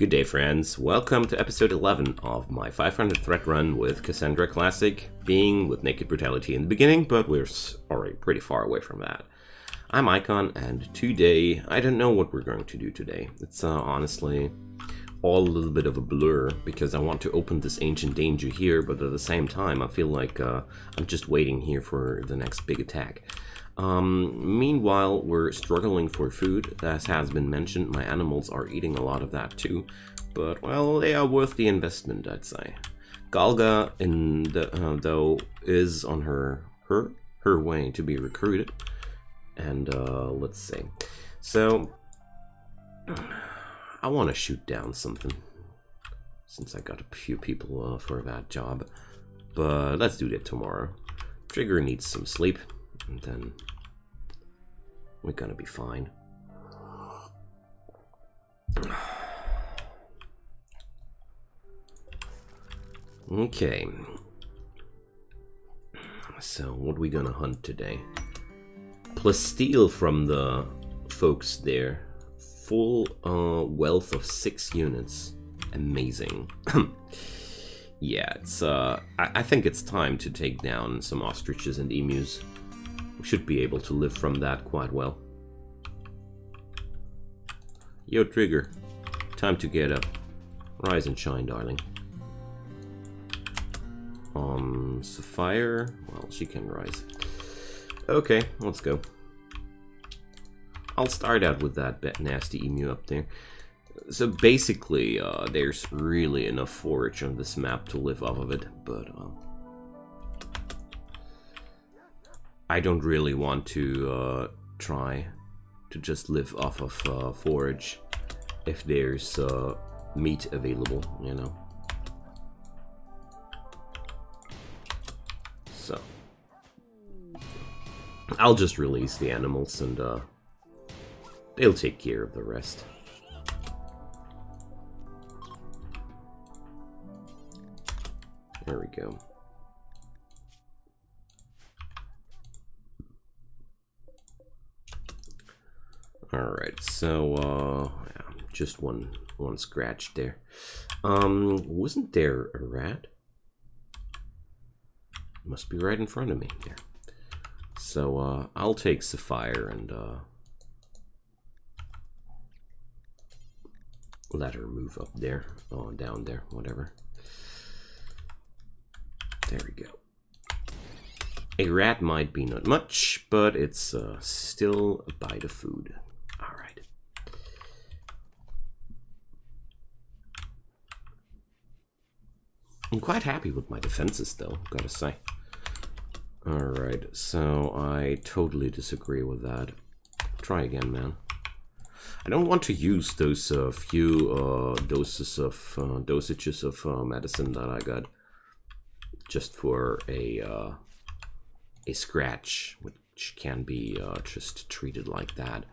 Good day, friends. Welcome to episode 11 of my 500 threat run with Cassandra Classic, being with Naked Brutality in the beginning, but we're already pretty far away from that. I'm Icon, and today, I don't know what we're going to do today. It's honestly all a little bit of a blur, because I want to open this Ancient Danger here, but at the same time, I feel like I'm just waiting here for the next big attack. Meanwhile, we're struggling for food. As has been mentioned, my animals are eating a lot of that too, but well, they are worth the investment, I'd say. Galga, though, is on her way to be recruited, and let's see. So I want to shoot down something, since I got a few people for that job, but let's do that tomorrow. Trigger needs some sleep. And then we're gonna be fine. Okay. So what are we gonna hunt today? Plasteel from the folks there. Full wealth of 6 units. Amazing. Yeah, it's I think it's time to take down some ostriches and emus. We should be able to live from that quite well. Yo, Trigger. Time to get up. Rise and shine, darling. Sapphire. Well, she can rise. Okay, let's go. I'll start out with that nasty emu up there. So basically, there's really enough forage on this map to live off of it, but I don't really want to try to just live off of forage if there's meat available, you know. So I'll just release the animals and they'll take care of the rest. There we go. Alright, so, yeah, just one scratch there. Wasn't there a rat? Must be right in front of me there. So, I'll take Sapphire and, let her move up there. Oh, down there, whatever. There we go. A rat might be not much, but it's still a bite of food. Alright. I'm quite happy with my defenses, though, gotta say. Alright, so I totally disagree with that. Try again, man. I don't want to use those few dosages of medicine that I got just for a scratch, which can be just treated like that.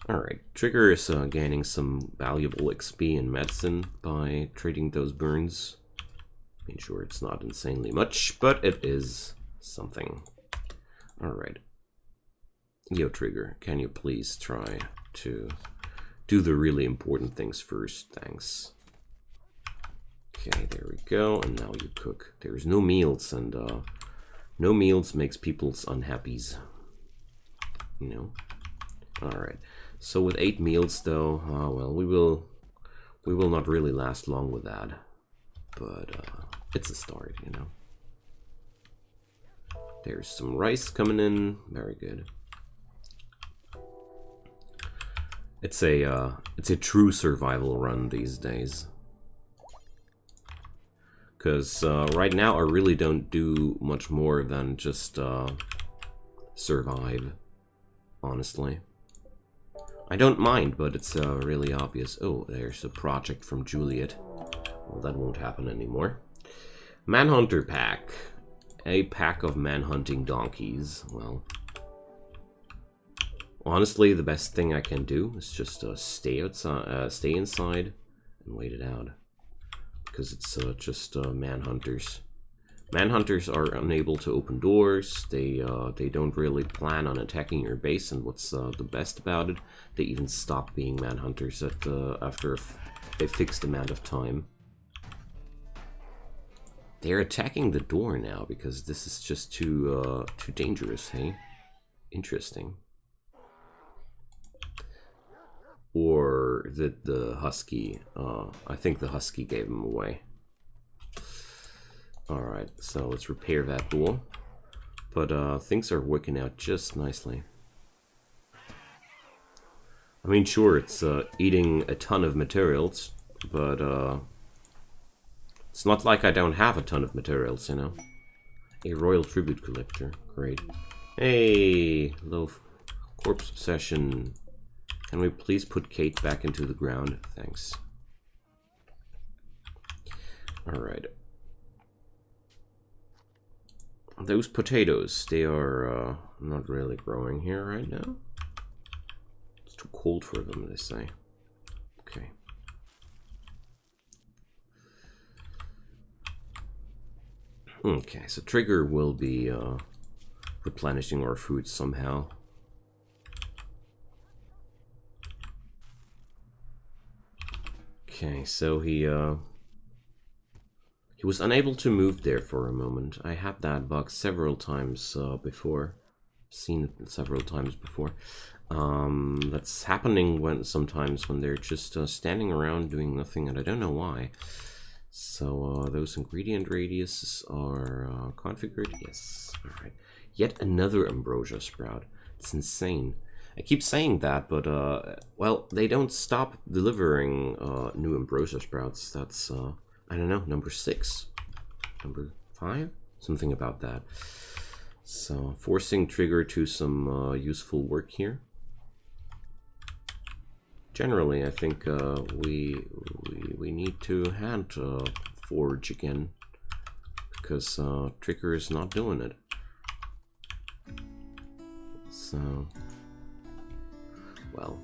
Alright, Trigger is gaining some valuable XP in medicine by trading those burns. I mean, sure, it's not insanely much, but it is something. Alright. Yo, Trigger, can you please try to do the really important things first? Thanks. Okay, there we go, and now you cook. There's no meals, and no meals makes people's unhappies. You know? Alright. So with 8 meals, though, well, we will not really last long with that. But it's a start, you know. There's some rice coming in. Very good. It's a true survival run these days. Because right now I really don't do much more than just survive, honestly. I don't mind, but it's really obvious. Oh, there's a project from Juliet. Well, that won't happen anymore. Manhunter pack. A pack of manhunting donkeys. Well, honestly, the best thing I can do is just stay outside, stay inside, and wait it out. Because it's just manhunters. Manhunters are unable to open doors. They don't really plan on attacking your base, and what's the best about it? They even stop being manhunters after a fixed amount of time. They're attacking the door now because this is just too dangerous, hey? Interesting. Or the husky, I think the husky gave him away. Alright, so let's repair that door. But things are working out just nicely. I mean, sure, it's eating a ton of materials, but it's not like I don't have a ton of materials, you know? A royal tribute collector, great. Hey, low corpse obsession. Can we please put Kate back into the ground? Thanks. Alright. Those potatoes, they are not really growing here right now. It's too cold for them, they say. Okay. Okay, so Trigger will be replenishing our food somehow. Okay, so he was unable to move there for a moment. I had that bug several times before. Seen it several times before. That's happening sometimes when they're just standing around doing nothing, and I don't know why. So those ingredient radiuses are configured. Yes. All right. Yet another ambrosia sprout. It's insane. I keep saying that, but well, they don't stop delivering new ambrosia sprouts. That's I don't know, number 6, number 5, something about that. So forcing Trigger to some useful work here. Generally, I think we need to hand forge again, because Trigger is not doing it. So, well,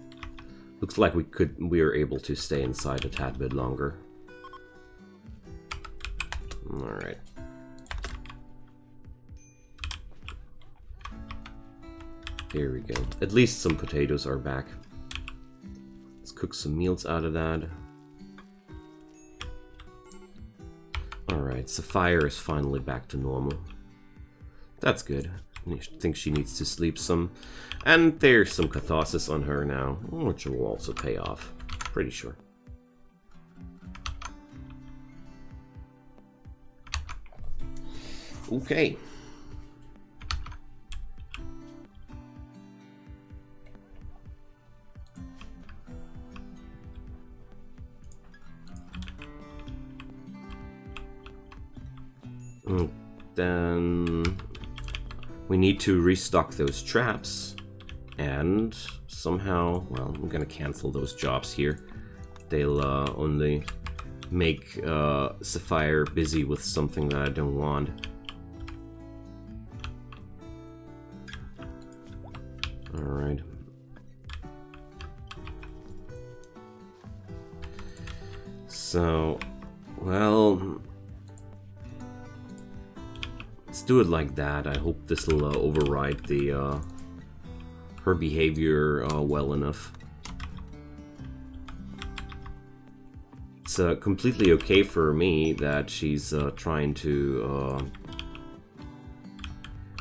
looks like we are able to stay inside a tad bit longer. All right. There we go. At least some potatoes are back. Let's cook some meals out of that. Alright, Sapphire is finally back to normal. That's good. I think she needs to sleep some. And there's some catharsis on her now, which will also pay off. Pretty sure. Okay. Then we need to restock those traps, and somehow, well, I'm gonna cancel those jobs here. They'll only make Sapphire busy with something that I don't want. Alright. So, well, let's do it like that. I hope this will override the her behavior well enough. It's completely okay for me that she's trying to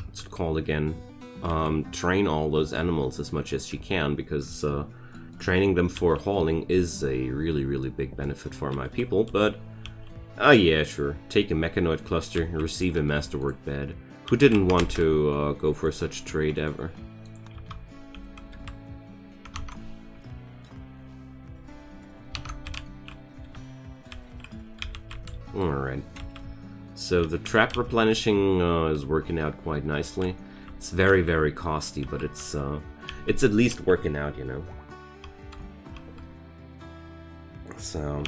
what's it called again? Train all those animals as much as she can, because training them for hauling is a really big benefit for my people. But yeah, sure. Take a mechanoid cluster and receive a masterwork bed. Who didn't want to go for such trade ever? Alright. So the trap replenishing is working out quite nicely. It's very costly, but it's at least working out, you know. So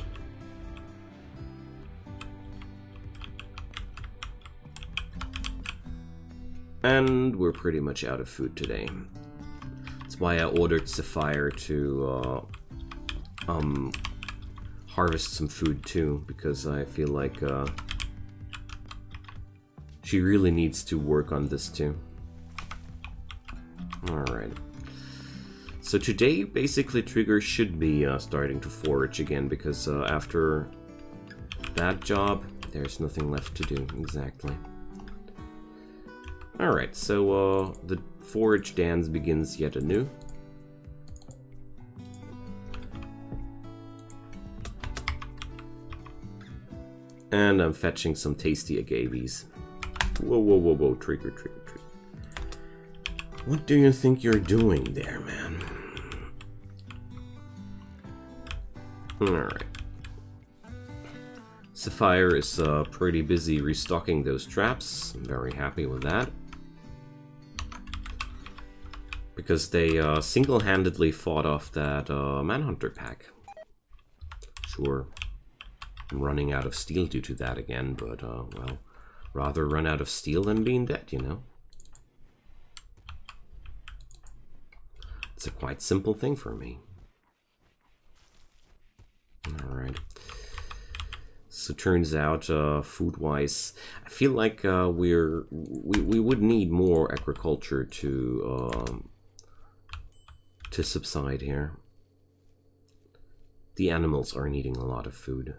and we're pretty much out of food today. That's why I ordered Sapphire to harvest some food too, because I feel like she really needs to work on this too. Alright. So today, basically, Trigger should be starting to forage again, because after that job, there's nothing left to do, exactly. Alright, so the forage dance begins yet anew. And I'm fetching some tasty agaves. Whoa, whoa, whoa, whoa, Trigger, Trigger, Trigger. What do you think you're doing there, man? Alright. Sapphire is pretty busy restocking those traps. I'm very happy with that. Because they single-handedly fought off that Manhunter pack. Sure, I'm running out of steel due to that again, but, well, rather run out of steel than being dead, you know? It's a quite simple thing for me. Alright. So turns out, food-wise, I feel like we would need more agriculture to subside here. The animals are needing a lot of food.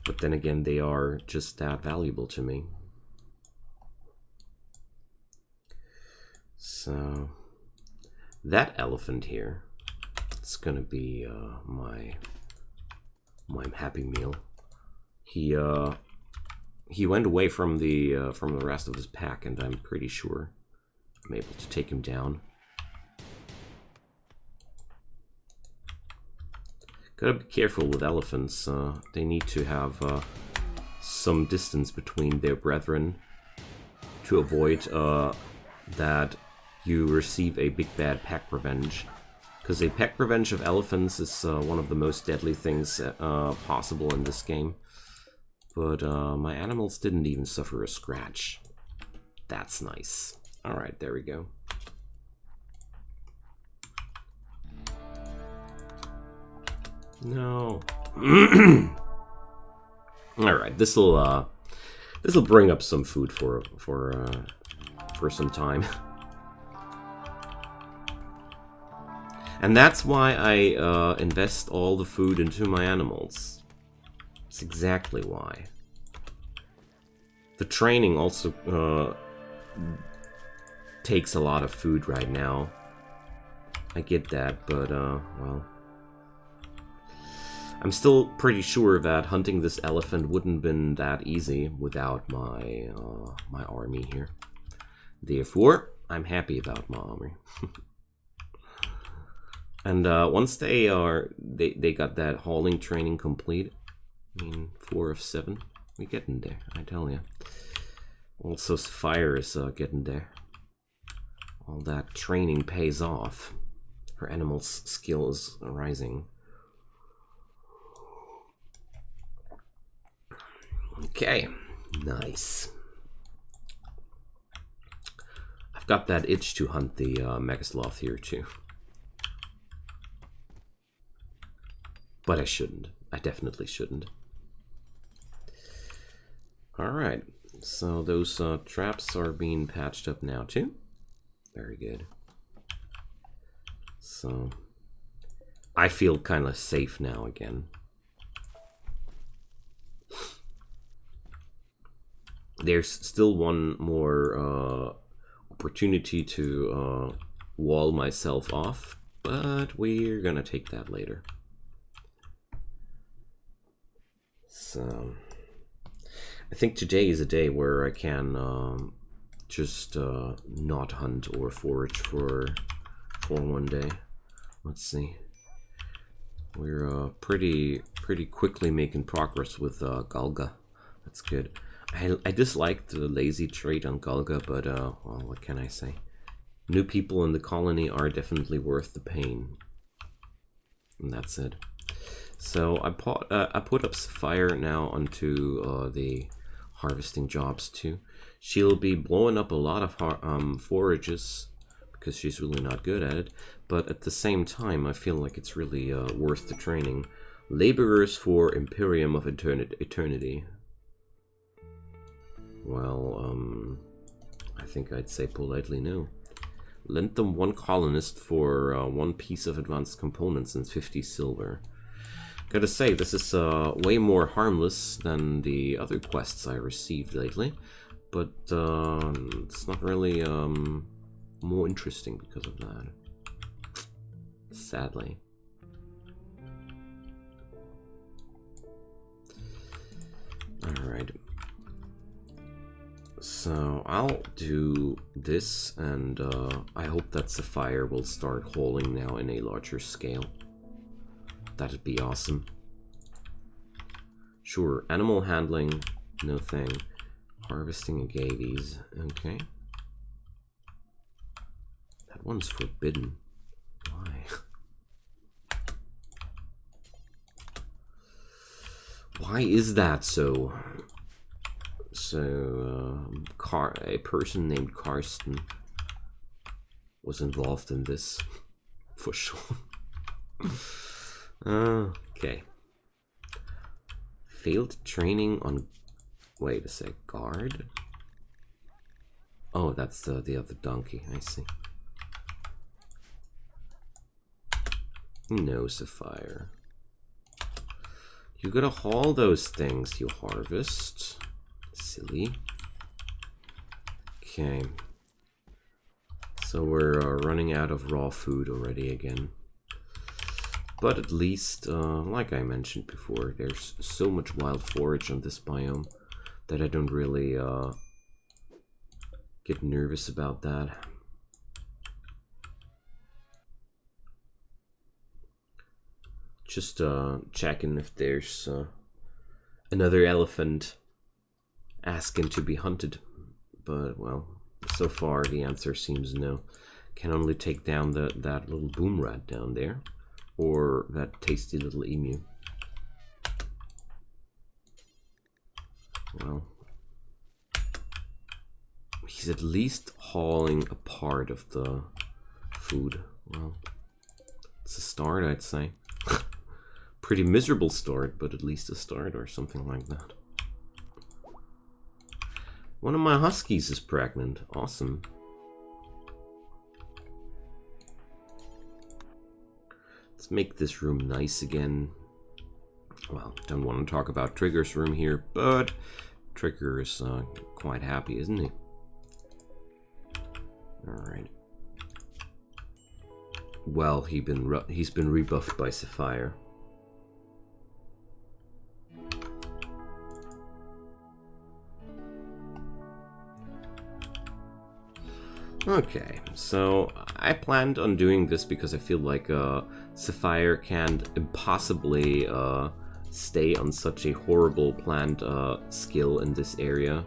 But then again, they are just that valuable to me. So that elephant here, it's gonna be my happy meal. He went away from the rest of his pack, and I'm pretty sure I'm able to take him down. Gotta be careful with elephants. They need to have some distance between their brethren to avoid that you receive a big bad pack revenge. Because a pack revenge of elephants is one of the most deadly things possible in this game. But my animals didn't even suffer a scratch. That's nice. Alright, there we go. No. Alright, this'll bring up some food for some time. And that's why I invest all the food into my animals. That's exactly why. The training also takes a lot of food right now. I get that, but well, I'm still pretty sure that hunting this elephant wouldn't have been that easy without my my army here. Therefore, I'm happy about my army. And once they got that hauling training complete, I mean 4 of 7, we getting there, I tell ya. Also, Sapphire is getting there. All that training pays off. Her animal's skill is rising. Okay, nice. I've got that itch to hunt the Megasloth here too. But I shouldn't. I definitely shouldn't. Alright, so those traps are being patched up now too. Very good. So I feel kind of safe now again. There's still one more opportunity to wall myself off, but we're gonna take that later. So I think today is a day where I can just not hunt or forage for one day. Let's see. We're pretty quickly making progress with Galga. That's good. I dislike the lazy trait on Galga, but well, what can I say? New people in the colony are definitely worth the pain. And that's it. So I put up Sapphire now onto the harvesting jobs too. She'll be blowing up a lot of forages because she's really not good at it. But at the same time, I feel like it's really worth the training. Laborers for Imperium of Eternity. Well, I think I'd say politely no. Lend them 1 colonist for 1 piece of advanced components and 50 silver. Gotta say, this is way more harmless than the other quests I received lately, but it's not really more interesting because of that. Sadly. Alright. So I'll do this, and I hope that Sapphire will start hauling now in a larger scale. That'd be awesome. Sure, animal handling, no thing. Harvesting agaves, okay. That one's forbidden. Why? Why is that so? So, a person named Karsten was involved in this, for sure. Okay. Failed training on... Wait a sec, guard? Oh, that's the other donkey, I see. No, Sapphire. You gotta haul those things you harvest. Silly. Okay. So we're running out of raw food already again. But at least, like I mentioned before, there's so much wild forage on this biome that I don't really get nervous about that. Just checking if there's another elephant asking to be hunted. But, well, so far the answer seems no. Can only take down that little boom rat down there. Or that tasty little emu. Well, he's at least hauling a part of the food. Well, it's a start, I'd say. Pretty miserable start, but at least a start or something like that. One of my huskies is pregnant. Awesome. Let's make this room nice again. Well, don't want to talk about Trigger's room here, but Trigger is quite happy, isn't he? Alright. Well, he's been rebuffed by Sapphire. Okay, so I planned on doing this because I feel like Sapphire can't impossibly stay on such a horrible planned skill in this area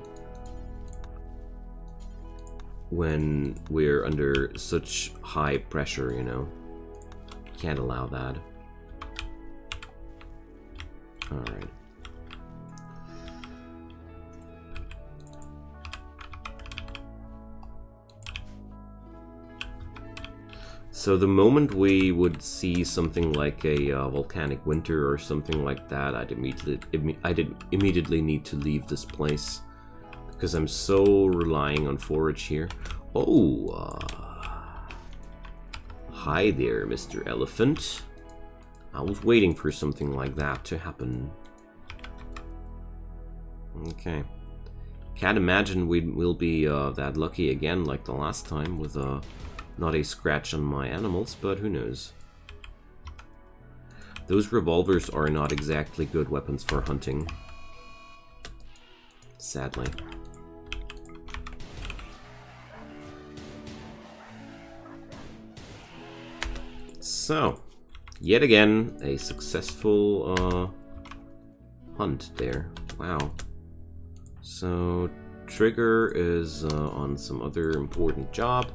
when we're under such high pressure, you know. Can't allow that. Alright. So the moment we would see something like a volcanic winter or something like that, I'd immediately need to leave this place because I'm so relying on forage here. Oh, hi there, Mr. Elephant. I was waiting for something like that to happen. Okay. Can't imagine we'll be that lucky again like the last time with not a scratch on my animals, but who knows. Those revolvers are not exactly good weapons for hunting. Sadly. So, yet again, a successful hunt there. Wow. So, Trigger is on some other important job.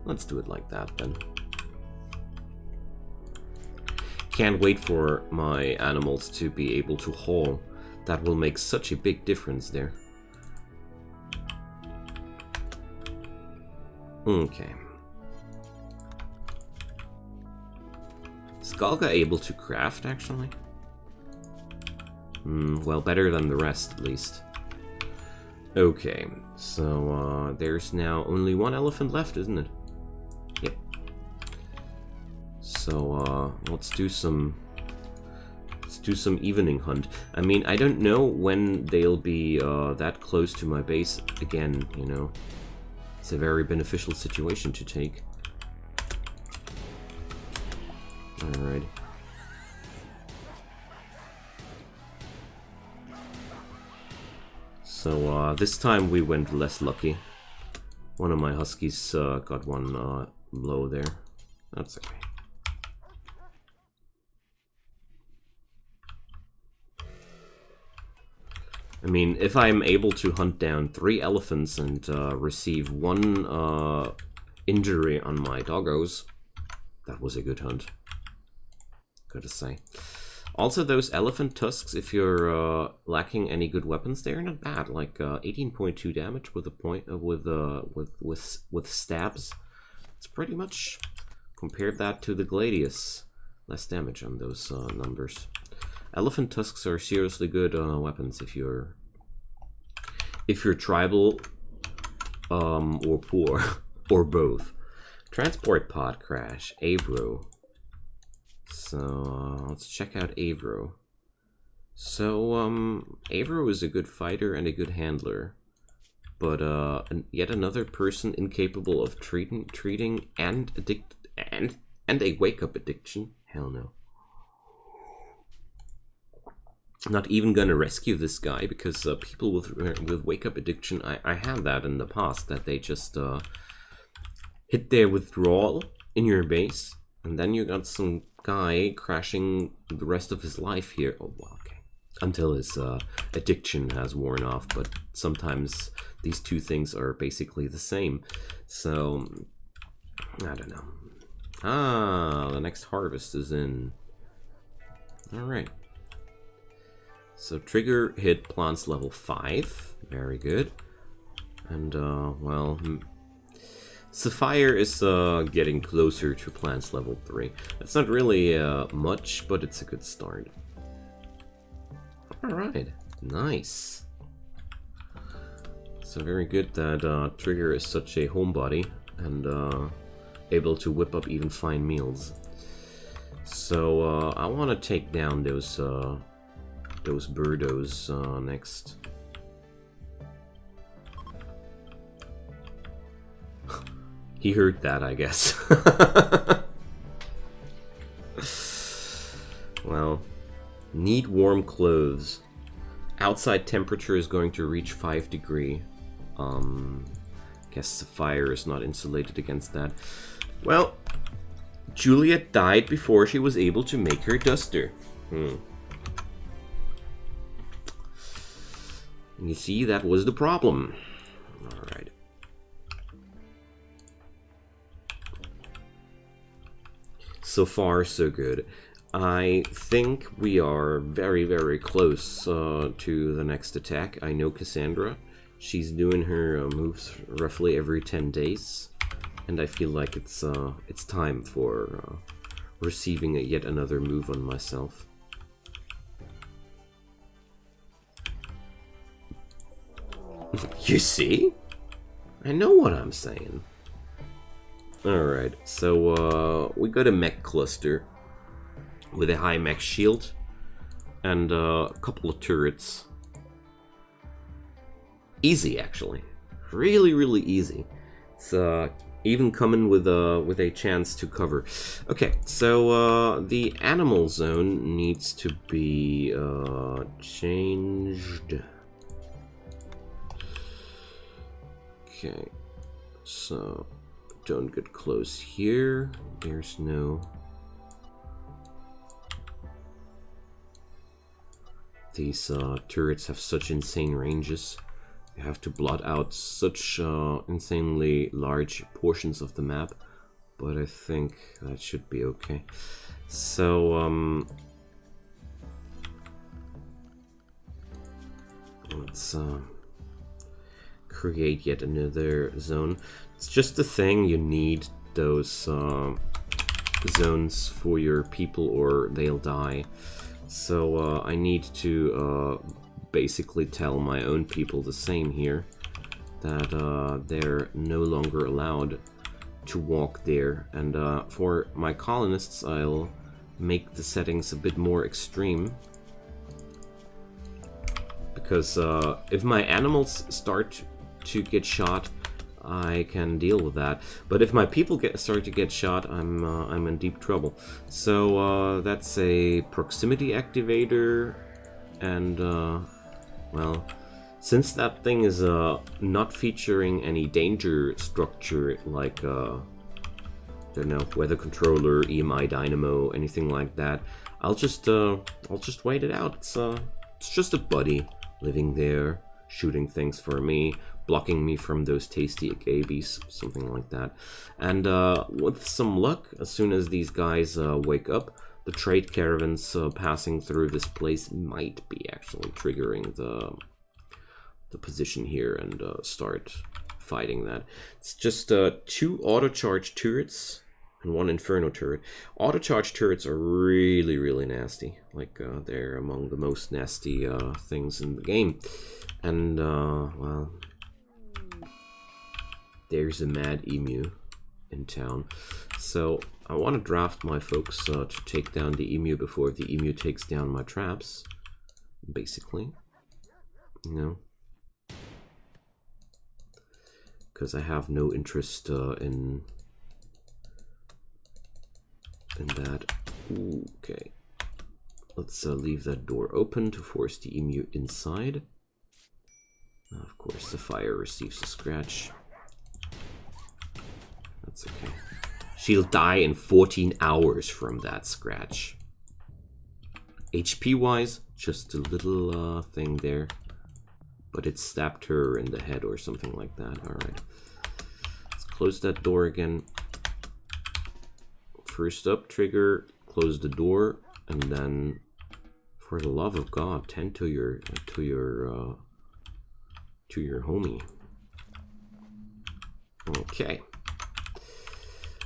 Let's do it like that then. Can't wait for my animals to be able to haul. That will make such a big difference there. Okay. Is Galga able to craft, actually? Well, better than the rest, at least. Okay, so there's now only one elephant left, isn't it? So let's do some evening hunt. I mean, I don't know when they'll be that close to my base again, you know. It's a very beneficial situation to take. Alright. So this time we went less lucky. One of my huskies got one blow there. That's okay. I mean, if I'm able to hunt down 3 elephants and receive 1 injury on my doggos, that was a good hunt, gotta say. Also, those elephant tusks, if you're lacking any good weapons, they're not bad. Like 18.2 damage with a point with stabs. It's pretty much compared that to the Gladius. Less damage on those numbers. Elephant tusks are seriously good weapons if you're tribal or poor or both. Transport pod crash, Avro. So let's check out Avro. So Avro is a good fighter and a good handler, but yet another person incapable of treating and a wake up addiction. Hell no. Not even gonna rescue this guy because people with wake up addiction, I had that in the past, that they just hit their withdrawal in your base, and then you got some guy crashing the rest of his life here. Oh, well, okay. Until his addiction has worn off, but sometimes these two things are basically the same. So I don't know. Ah, the next harvest is in. All right. So trigger hit plants level 5, very good. And well, Sapphire is getting closer to plants level 3. That's not really much, but it's a good start. Alright, nice. So very good that Trigger is such a homebody and able to whip up even fine meals. So I want to take down those birdos next. He heard that, I guess. Well, need warm clothes. Outside temperature is going to reach 5 degrees. Guess Sapphire is not insulated against that. Well, Juliet died before she was able to make her duster. You see, that was the problem. Alright. So far, so good. I think we are very, very close to the next attack. I know Cassandra. She's doing her moves roughly every 10 days. And I feel like it's time for receiving yet another move on myself. You see? I know what I'm saying. Alright, so we got a mech cluster with a high mech shield and a couple of turrets. Easy, actually. Really, really easy. It's even coming with a chance to cover. Okay, so the animal zone needs to be changed. Okay, so don't get close here. There's no... These turrets have such insane ranges. You have to blot out such insanely large portions of the map. But I think that should be okay. So, let's create yet another zone. It's just the thing, you need those zones for your people or they'll die. So I need to basically tell my own people the same here, that they're no longer allowed to walk there. And for my colonists, I'll make the settings a bit more extreme. Because if my animals start to get shot, I can deal with that. But if my people start to get shot, I'm in deep trouble. So that's a proximity activator, and well, since that thing is not featuring any danger structure like I don't know, weather controller, EMI dynamo, anything like that, I'll just wait it out. It's just a buddy living there, shooting things for me, blocking me from those tasty agabies, something like that. And with some luck, as soon as these guys wake up, the trade caravans passing through this place might be actually triggering the position here and start fighting that. It's just 2 auto-charge turrets and 1 inferno turret. Auto-charge turrets are really, really nasty. Like, they're among the most nasty things in the game. And, well, there's a mad emu in town. So I want to draft my folks to take down the emu before the emu takes down my traps, basically, you know, because I have no interest in that. Ooh, okay, let's leave that door open to force the emu inside. Of course, the fire receives a scratch. That's okay. She'll die in 14 hours from that scratch. HP-wise, just a little thing there. But it stabbed her in the head or something like that. Alright. Let's close that door again. First up, trigger, close the door, and then, for the love of God, tend to your homie. Okay.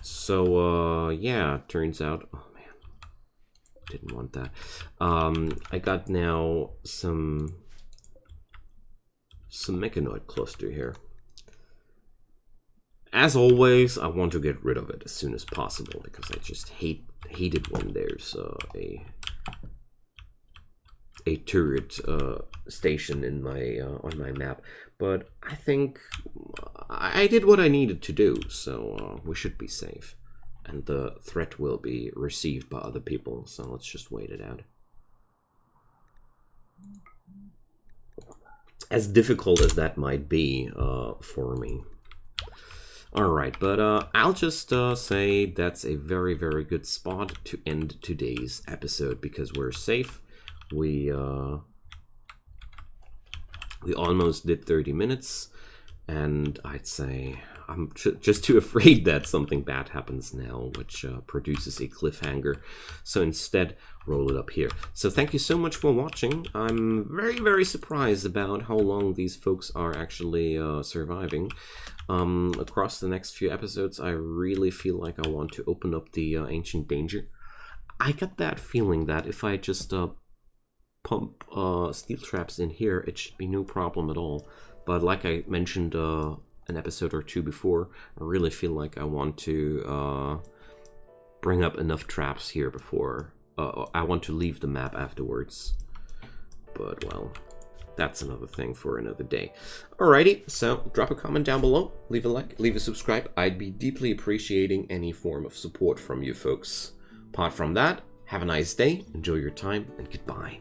So, yeah, turns out, oh man, didn't want that. I got now some mechanoid cluster here. As always, I want to get rid of it as soon as possible because I just hate it when there's a turret station in my on my map. But I think I did what I needed to do, so we should be safe. And the threat will be received by other people, so let's just wait it out. As difficult as that might be for me. Alright, but I'll just say that's a very, very good spot to end today's episode because we're safe. We almost did 30 minutes, and I'd say I'm just too afraid that something bad happens now, which produces a cliffhanger. So instead, roll it up here. So thank you so much for watching. I'm very, very surprised about how long these folks are actually surviving. Across the next few episodes, I really feel like I want to open up the Ancient Danger. I got that feeling that if I just pump steel traps in here, it should be no problem at all. But like I mentioned an episode or two before, I really feel like I want to bring up enough traps here before I want to leave the map afterwards. But well, that's another thing for another day. Alrighty, so drop a comment down below, leave a like, leave a subscribe. I'd be deeply appreciating any form of support from you folks. Apart from that, have a nice day, enjoy your time, and goodbye.